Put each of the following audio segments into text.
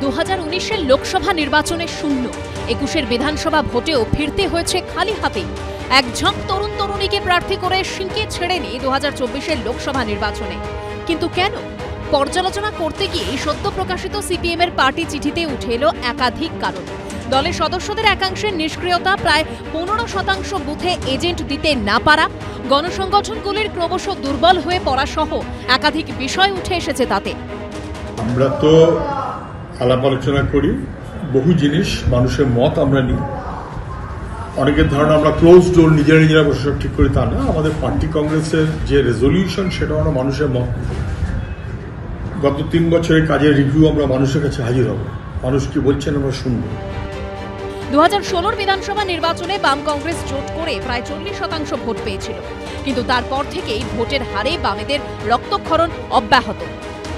2019-এর লোকসভা নির্বাচনে শূন্য, 21-এর বিধানসভা ভোটেও ফিরতে হয়েছে খালি হাতে। এক ঝাঁক তরুণ তরুণীকে প্রার্থী করে সিংকে ছেড়েনি 2024-এর লোকসভা নির্বাচনে। কিন্তু কেন? পর্যালোচনা করতে গিয়ে সদ্য প্রকাশিত সিপিএম-এর পার্টি চিঠিতে উঠে এলো একাধিক কারণ। দলের সদস্যদের একাংশের নিষ্ক্রিয়তা, প্রায় 15% বুথে এজেন্ট দিতে না পারা, গণসংগঠনগুলির ক্রমশ দুর্বল হয়ে পড়া সহ একাধিক বিষয় উঠে এসেছে তাতে। আমরা তো আলাপ আলোচনা করি, বহু জিনিস, মানুষের মত আমরা নিই। অনেকের ধারণা আমরা ক্লোজ ডোর নিজেরা বসে সব ঠিক করি, তা না। আমাদের পার্টি কংগ্রেসের যে রেজলিউশন, সেটা আমরা মানুষের মত। গত 3 বছরের কাজের রিভিউ আমরা মানুষের কাছে হাজির হব, মানুষ কি বলছেন আমরা শুনব। 2016 বিধানসভা নির্বাচনে বাম কংগ্রেস জোট করে প্রায় 40% ভোট পেয়েছিল, কিন্তু তারপর থেকেই ভোটের হারে বামেদের রক্তক্ষরণ অব্যাহত।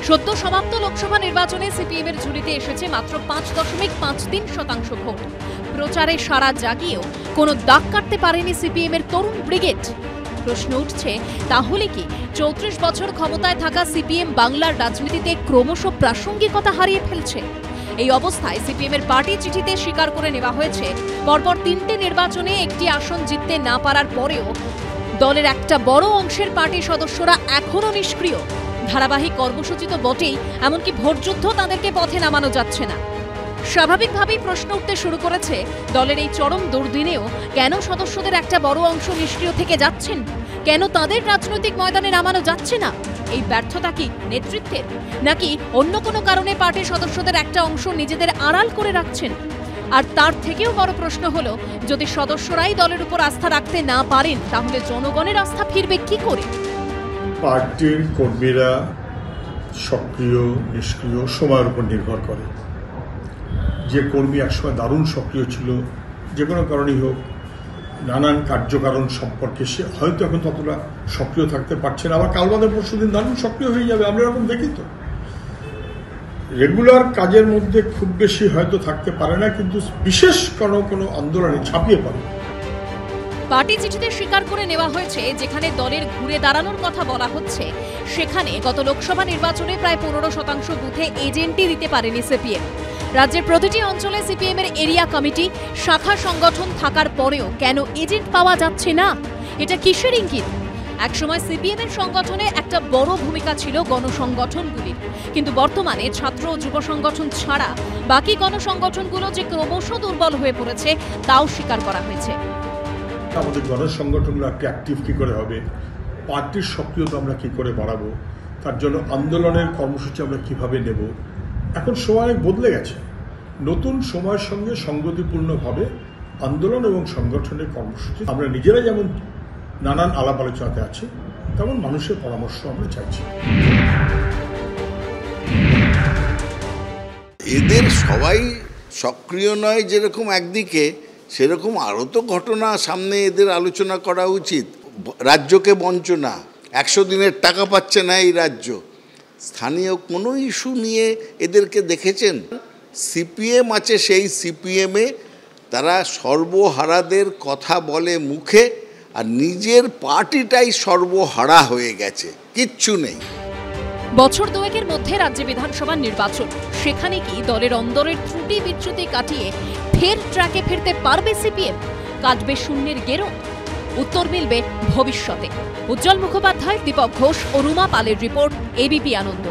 সদ্য সমাপ্ত লোকসভা নির্বাচনে সিপিএম-এর ঝুলিতে এসেছে মাত্র 5.53% ভোট। প্রচারে সারা জাগিয়েও কোনো দাগ কাটতে পারেনি সিপিএম-এর তরুণ ব্রিগেড। প্রশ্ন উঠছে, তাহলে কি 34 বছর ক্ষমতায় থাকা সিপিএম বাংলার রাজনীতিতে ক্রমশ প্রাসঙ্গিকতা হারিয়ে ফেলছে? এই অবস্থায় সিপিএম-এর পার্টি চিঠিতে স্বীকার করে নেওয়া হয়েছে, পরপর 3টে নির্বাচনে একটি আসন জিততে না পারার পরেও দলের একটা বড় অংশের পার্টি সদস্যরা এখনও নিষ্ক্রিয়। ধারাবাহিক কর্মসূচি তো বটেই, এমনকি ভোটযুদ্ধ তাদেরকে পথে নামানো যাচ্ছে না। স্বাভাবিকভাবেই প্রশ্ন উঠতে শুরু করেছে, দলের এই চরম দুর্দিনেও কেন সদস্যদের একটা বড় অংশ নিষ্ক্রিয় থেকে যাচ্ছেন? কেন তাদের রাজনৈতিক ময়দানে নামানো যাচ্ছে না? এই ব্যর্থতা কি নেতৃত্বের, নাকি অন্য কোনো কারণে পার্টির সদস্যদের একটা অংশ নিজেদের আড়াল করে রাখছেন? আর তার থেকেও বড় প্রশ্ন হলো, যদি সদস্যরাই দলের উপর আস্থা রাখতে না পারেন, তাহলে জনগণের আস্থা ফিরবে কি করে? পার্টির কর্মীরা সক্রিয় নিষ্ক্রিয় সময়ের উপর নির্ভর করে। যে কর্মী একসময় দারুণ সক্রিয় ছিল, যে কোনো কারণেই হোক, নানান কার্যকারণ সম্পর্কে সে হয়তো এখন ততটা সক্রিয় থাকতে পারছে না, আবার কাল বাদে পরশু দিন দারুণ সক্রিয় হয়ে যাবে। আমরা এরকম দেখি তো। রেগুলার কাজের মধ্যে খুব বেশি হয়তো থাকতে পারে না, কিন্তু বিশেষ কোনো আন্দোলনে ঝাঁপিয়ে পড়ে। পার্টি চিঠিতে স্বীকার করে নেওয়া হয়েছে, যেখানে দলের ঘুরে দাঁড়ানোর কথা বলা হচ্ছে, সেখানে গত লোকসভা নির্বাচনে প্রায় 15% বুথে এজেন্টই দিতে পারেনি সিপিএম। রাজ্যের প্রতিটি অঞ্চলে সিপিএম-এর এরিয়া কমিটি, শাখা সংগঠন থাকার পরেও কেন এজেন্ট পাওয়া যাচ্ছে না? এটা কিসের ইঙ্গিত? একসময় সিপিএম-এর সংগঠনে একটা বড় ভূমিকা ছিল গণসংগঠনগুলির, কিন্তু বর্তমানে ছাত্র ও যুব সংগঠন ছাড়া বাকি গণসংগঠনগুলো যে ক্রমশ দুর্বল হয়ে পড়েছে, তাও স্বীকার করা হয়েছে। আমাদের গণসংগঠনগুলো একটু অ্যাক্টিভ কী করে হবে, পার্টির সক্রিয়তা আমরা কী করে বাড়াবো, তার জন্য আন্দোলনের কর্মসূচি আমরা কিভাবে নেব। এখন সময় অনেক বদলে গেছে। নতুন সময়ের সঙ্গে সঙ্গতিপূর্ণভাবে আন্দোলন এবং সংগঠনের কর্মসূচি আমরা নিজেরা যেমন নানান আলাপ আলোচনাতে আছি, তেমন মানুষের পরামর্শ আমরা চাইছি। এদের সবাই সক্রিয় নয় যেরকম একদিকে, সেরকম আরও তো ঘটনা সামনে এদের আলোচনা করা উচিত। রাজ্যকে বঞ্চনা, 100 দিনের টাকা পাচ্ছে না এই রাজ্য, স্থানীয় কোনো ইস্যু নিয়ে এদেরকে দেখেছেন? সিপিএম আছে, সেই সিপিএমে তারা সর্বহারাদের কথা বলে মুখে, আর নিজের পার্টিটাই সর্বহারা হয়ে গেছে, কিচ্ছু নেই। বছর দুয়েকের মধ্যে রাজ্যে বিধানসভা নির্বাচন, সেখানে কি দলের অন্দরের ত্রুটি বিচ্যুতি কাটিয়ে ফের ট্র্যাকে ফিরতে পারবে সিপিএম? কাটবে শূন্যের গেরো? উত্তর মিলবে ভবিষ্যতে। উজ্জ্বল মুখোপাধ্যায়, দীপক ঘোষ ও রুমা পালের রিপোর্ট, এবিপি আনন্দ।